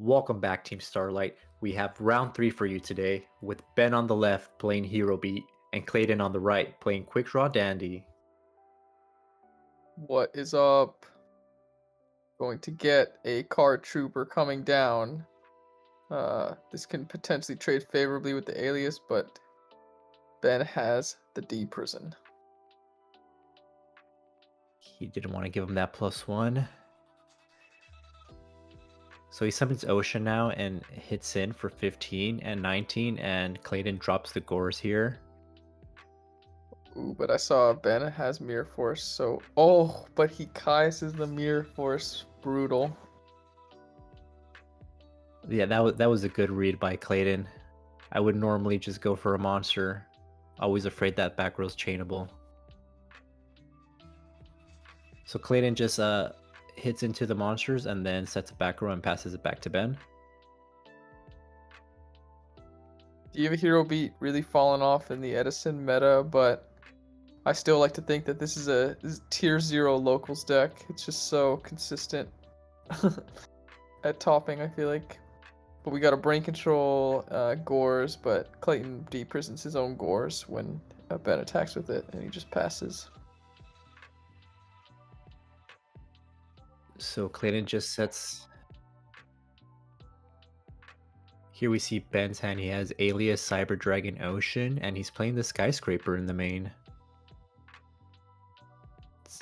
Welcome back, Team Starlight. We have round 3 for you today, with Ben on the left playing Hero Beat, and Clayton on the right playing Quickdraw Dandy. What is up? Going to get a card trooper coming down. This can potentially trade favorably with the alias, but Ben has the D prison. He didn't want to give him that +1. So he summons Ocean now and hits in for 15 and 19, and Clayton drops the Gores here. Ooh, but I saw Ben has Mirror Force, so... but he Kai's the Mirror Force. Brutal. Yeah, that was a good read by Clayton. I would normally just go for a monster. Always afraid that back row's chainable. So Clayton just hits into the monsters and then sets a back row and passes it back to Ben. Diva Hero Beat really fallen off in the Edison meta, but I still like to think that this is a tier 0 locals deck. It's just so consistent at topping, I feel like. But we got a brain control Gores, but Clayton de-prisons his own Gores when Ben attacks with it, and he just passes. So Clayton just sets... Here we see Ben's hand. He has Alias, Cyber Dragon, Ocean, and he's playing the Skyscraper in the main.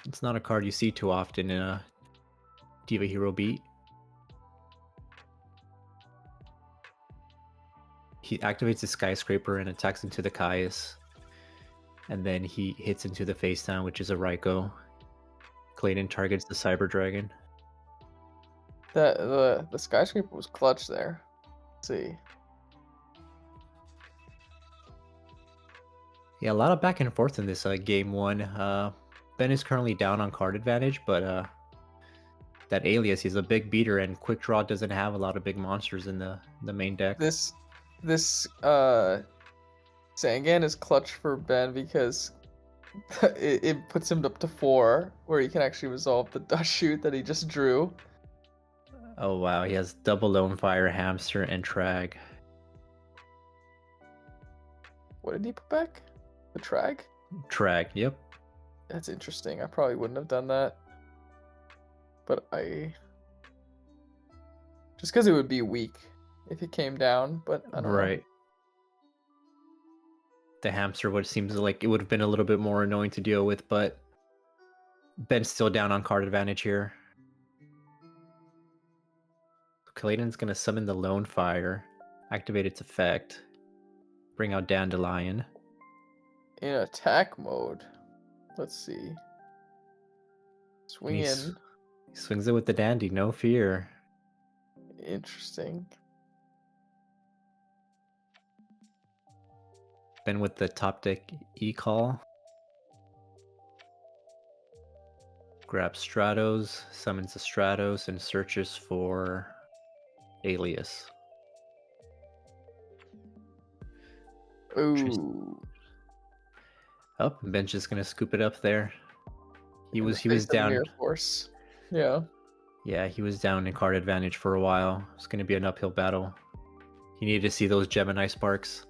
It's not a card you see too often in a Diva Hero Beat. He activates the Skyscraper and attacks into the Caius. And then he hits into the Facedown, which is a Raikou. Clayton targets the Cyber Dragon. The Skyscraper was clutch there. Let's see. Yeah, a lot of back and forth in this game 1. Ben is currently down on card advantage, but that Alias, he's a big beater, and Quickdraw doesn't have a lot of big monsters in the main deck. This Sangan is clutch for Ben because it puts him up to 4, where he can actually resolve the dust shoot that he just drew. Oh wow, he has double Lone Fire, Hamster, and Trag. What did he put back? The Trag? Trag, yep. That's interesting. I probably wouldn't have done that. But just because it would be weak if it came down, but I don't know. The Hamster would seems like it would have been a little bit more annoying to deal with, but Ben's still down on card advantage here. Clayton's gonna summon the Lone Fire, activate its effect, bring out Dandelion. In attack mode. Let's see. Swing in. He swings it with the Dandy, no fear. Interesting. Ben with the top deck E-Call. Grabs Stratos, summons the Stratos, and searches for Alias. Ooh. Oh, Ben's just gonna scoop it up there. He was down. Mirror Force. Yeah. Yeah, he was down in card advantage for a while. It's gonna be an uphill battle. He needed to see those Gemini sparks.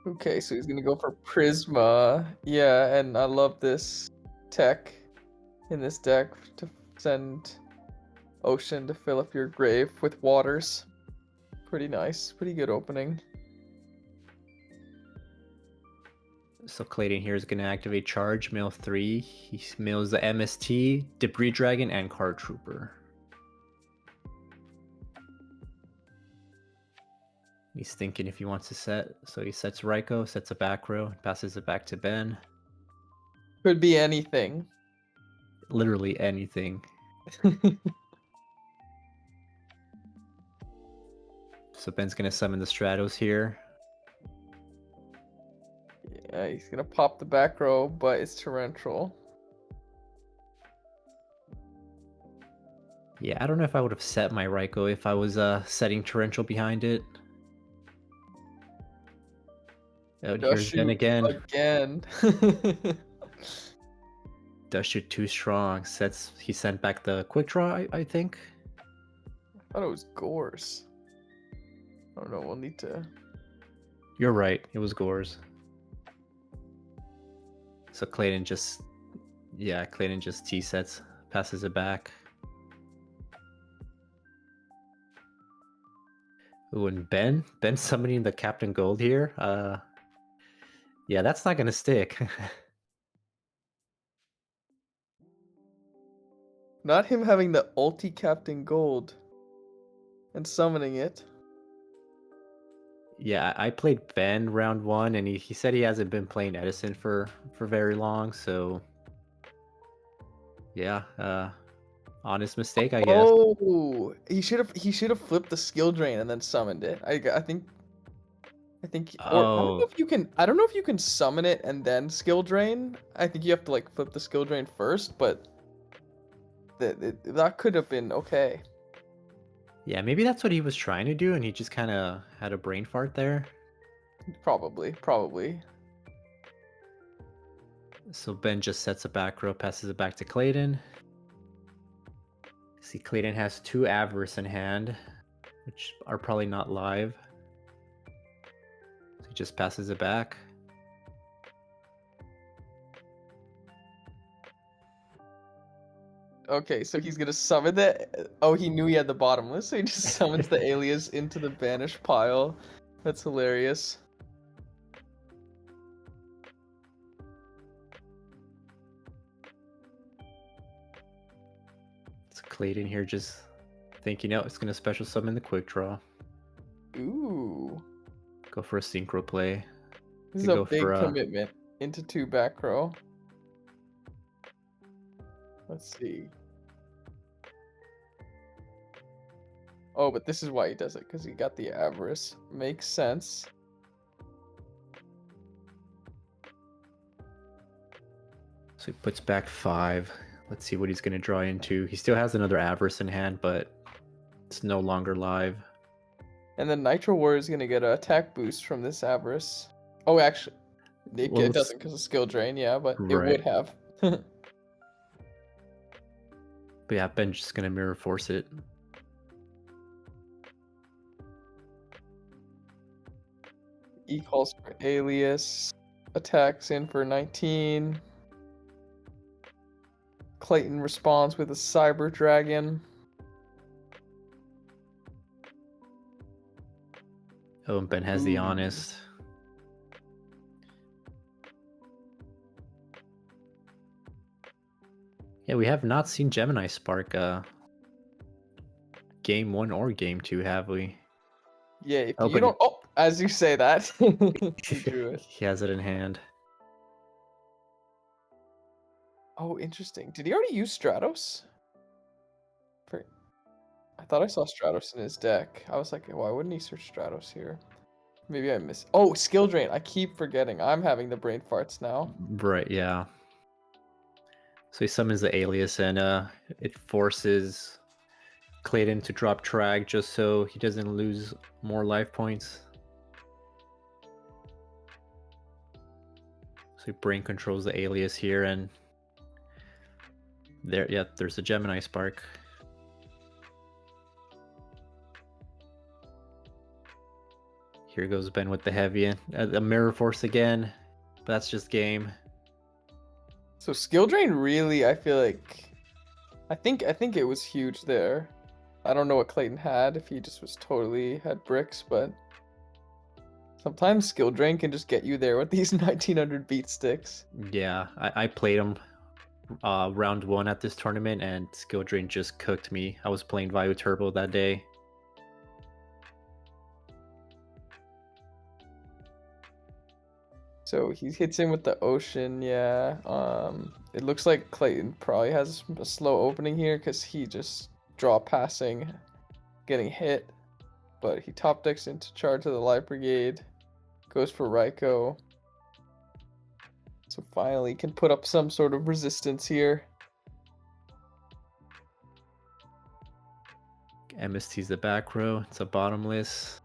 Okay, so he's gonna go for Prisma. Yeah, and I love this tech in this deck to send Ocean to fill up your grave with waters. Pretty nice. Pretty good opening. So Clayton here is going to activate Charge, mill 3. He mills the MST, Debris Dragon, and Card Trooper. He's thinking if he wants to set. So he sets Raikou, sets a back row, and passes it back to Ben. Could be anything. Literally anything. So Ben's going to summon the Stratos here. Yeah, he's gonna pop the back row, but it's torrential. Yeah, I don't know if I would have set my Raikou if I was setting torrential behind it. Oh, here's Ben again. Dust shoot too strong. He sent back the Quickdraw, I think. I thought it was Gores. I don't know. We'll need to. You're right. It was Gores. So Clayton just, yeah, Clayton just T-sets, passes it back. Ooh, and Ben summoning the Captain Gold here. Yeah, that's not gonna stick. Not him having the ulti Captain Gold and summoning it. Yeah, I played Ben round 1, and he said he hasn't been playing Edison for very long, so yeah, honest mistake, I guess. Oh, he should have flipped the skill drain and then summoned it. I think, or I don't know Oh, if you can. I don't know if you can summon it and then skill drain. I think you have to like flip the skill drain first, but that could have been okay. yeah, maybe that's what he was trying to do, and he just kind of had a brain fart there. Probably. So Ben just sets a back row, passes it back to Clayton. See, Clayton has 2 Avarice in hand, which are probably not live. So he just passes it back. Okay, so he's gonna summon the. Oh, he knew he had the bottomless, so he just summons the alias into the banished pile. That's hilarious. So Clayton here just thinking, oh, it's going to special summon the Quickdraw. Ooh, Go for a synchro play. this is Could a go big for commitment into 2 back row. Let's see. Oh, but this is why he does it, because he got the avarice. Makes sense. So he puts back 5. Let's see what he's going to draw into. He still has another Avarice in hand, but it's no longer live. And then Nitro Warrior is gonna get an attack boost from this avarice. Oh, actually, Well, it doesn't because of skill drain, yeah, but it would right. have. But yeah, Ben's just going to mirror force it. E calls for alias. Attacks in for 19. Clayton responds with a Cyber Dragon. Oh, and Ben has the Ooh. Honest. Yeah, we have not seen Gemini Spark game 1 or game 2, have we? Yeah, if Oh, you but don't. Oh, as you say that, he drew it. he has it in hand. Oh, interesting. Did he already use Stratos? I thought I saw Stratos in his deck. I was like, why wouldn't he search Stratos here? Maybe I missed. Oh, skill drain. I keep forgetting. I'm having the brain farts now. Right, yeah. So he summons the alias, and it forces Clayton to drop Trag just so he doesn't lose more life points. So he brain controls the alias here, and there, yeah, there's the Gemini Spark. Here goes Ben with the heavy, a mirror force again, but that's just game. So skill drain really, I feel like, I think it was huge there. I don't know what Clayton had, if he just was totally had bricks, but sometimes skill drain can just get you there with these 1900 beat sticks. Yeah, I played him round 1 at this tournament, and skill drain just cooked me. I was playing Vayu Turbo that day. So he hits in with the ocean, yeah. It looks like Clayton probably has a slow opening here because he just draw passing, getting hit. But he top decks into charge of the Light Brigade, goes for Raiko. So finally can put up some sort of resistance here. MST's the back row. It's a bottomless.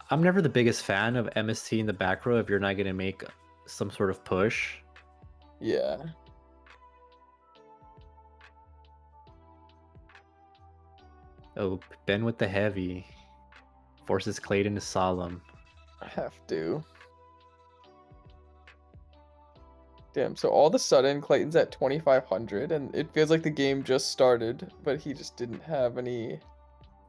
I'm never the biggest fan of MST in the back row if you're not going to make some sort of push. Yeah. Oh, Ben with the heavy. Forces Clayton to solemn. I have to. Damn, so all of a sudden Clayton's at 2,500 and it feels like the game just started, but he just didn't have any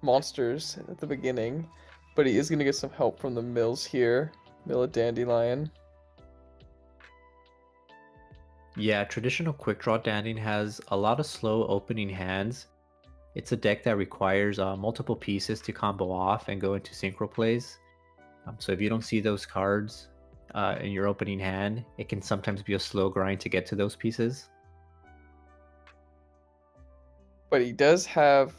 monsters at the beginning. But he is gonna get some help from the mills here. Mill of Dandelion. Yeah, traditional quick draw Dandelion has a lot of slow opening hands. It's a deck that requires multiple pieces to combo off and go into synchro plays. So if you don't see those cards in your opening hand, it can sometimes be a slow grind to get to those pieces. But he does have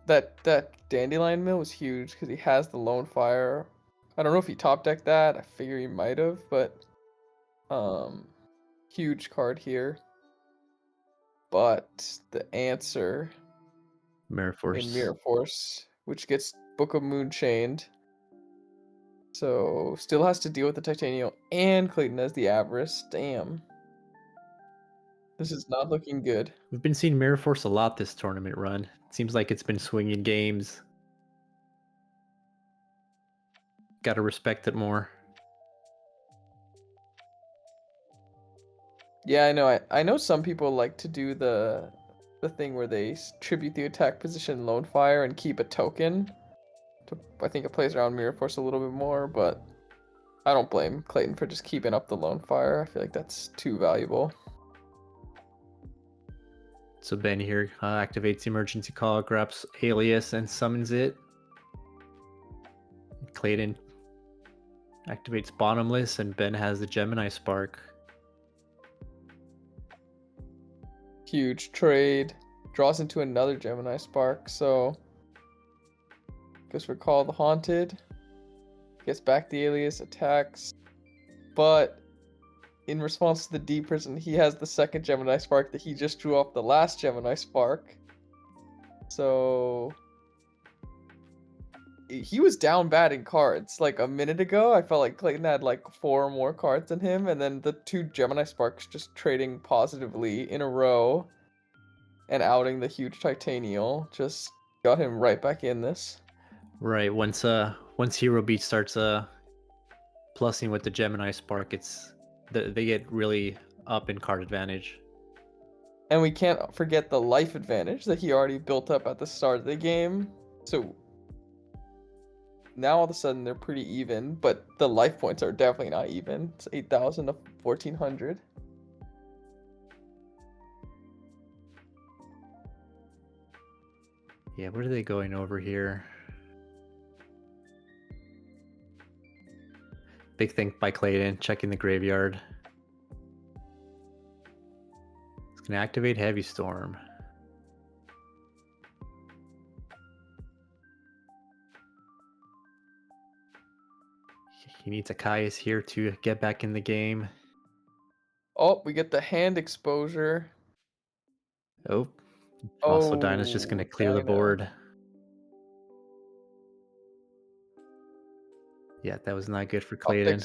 that Dandelion mill was huge because he has the Lone Fire. I don't know if he top decked that. I figure he might have, but um huge card here. But the answer Mirror in Force. Mirror Force, which gets Book of Moon chained. So still has to deal with the Titanium and Clayton as the Avarice. Damn. This is not looking good. We've been seeing Mirror Force a lot this tournament run. It seems like it's been swinging games. Gotta respect it more. Yeah, I know. I know some people like to do the thing where they tribute the attack position Lone Fire and keep a token. I think it plays around Mirror Force a little bit more, but I don't blame Clayton for just keeping up the Lone Fire. I feel like that's too valuable. So Ben here activates Emergency Call, grabs Alias, and summons it. Clayton activates Bottomless, and Ben has the Gemini Spark. Huge trade. Draws into another Gemini Spark, so guess we call the Haunted. Gets back the Alias, attacks. But in response to the D prison, he has the second Gemini Spark that he just drew off the last Gemini Spark. So he was down bad in cards. Like a minute ago, I felt like Clayton had like 4 more cards than him, and then the 2 Gemini Sparks just trading positively in a row and outing the huge Titanial just got him right back in this. Right, once Hero Beat starts plussing with the Gemini Spark, they get really up in card advantage. And we can't forget the life advantage that he already built up at the start of the game. So now all of a sudden they're pretty even, but the life points are definitely not even. It's 8,000 to 1,400. Yeah, what are they going over here? Big thing by Clayton, checking the graveyard. It's gonna activate Heavy Storm. He needs a Caius here to get back in the game. Oh, we get the hand exposure. Oh, also Dinah's just gonna Oh, clear the Dinah. board. Yeah, that was not good for Clayton.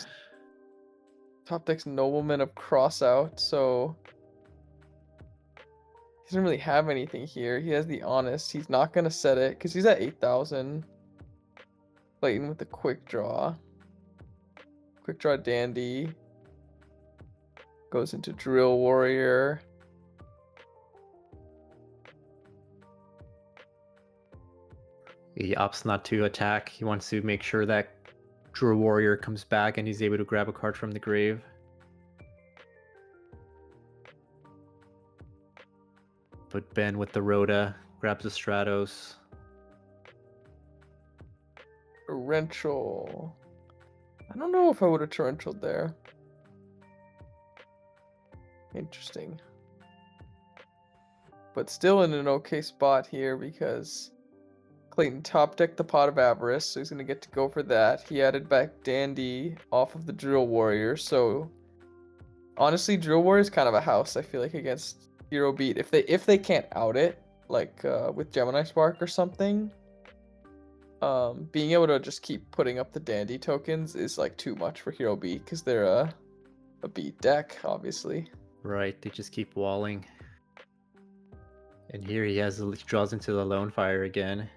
Top deck's Nobleman of Crossout, so he doesn't really have anything here. He has the Honest. He's not gonna set it because he's at 8,000. Clayton with the Quick Draw. Quick Draw Dandy. Goes into Drill Warrior. He opts not to attack. He wants to make sure that Drill Warrior comes back and he's able to grab a card from the grave. But Ben with the Rhoda grabs the Stratos. Torrential. I don't know if I would have torrentialed there. Interesting. But still in an okay spot here because Clayton top decked the Pot of Avarice, so he's going to get to go for that. He added back Dandy off of the Drill Warrior, so honestly, Drill Warrior is kind of a house, I feel like, against Hero Beat. If they can't out it, like with Gemini Spark or something, being able to just keep putting up the Dandy tokens is like too much for Hero Beat because they're a beat deck, obviously. Right, they just keep walling. And here he draws into the Lone Fire again.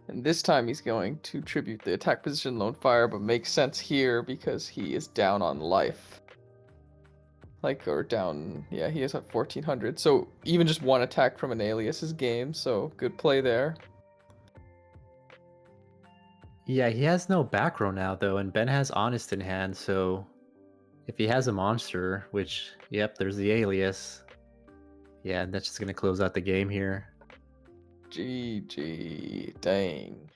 And this time he's going to tribute the attack position lone fire, but makes sense here because he is down on life. Like, or down, yeah, he is at 1400. So even just one attack from an alias is game, so good play there. Yeah, he has no back row now though, and Ben has Honest in hand, so if he has a monster, which, yep, there's the alias. Yeah, that's just gonna close out the game here. GG. Dang.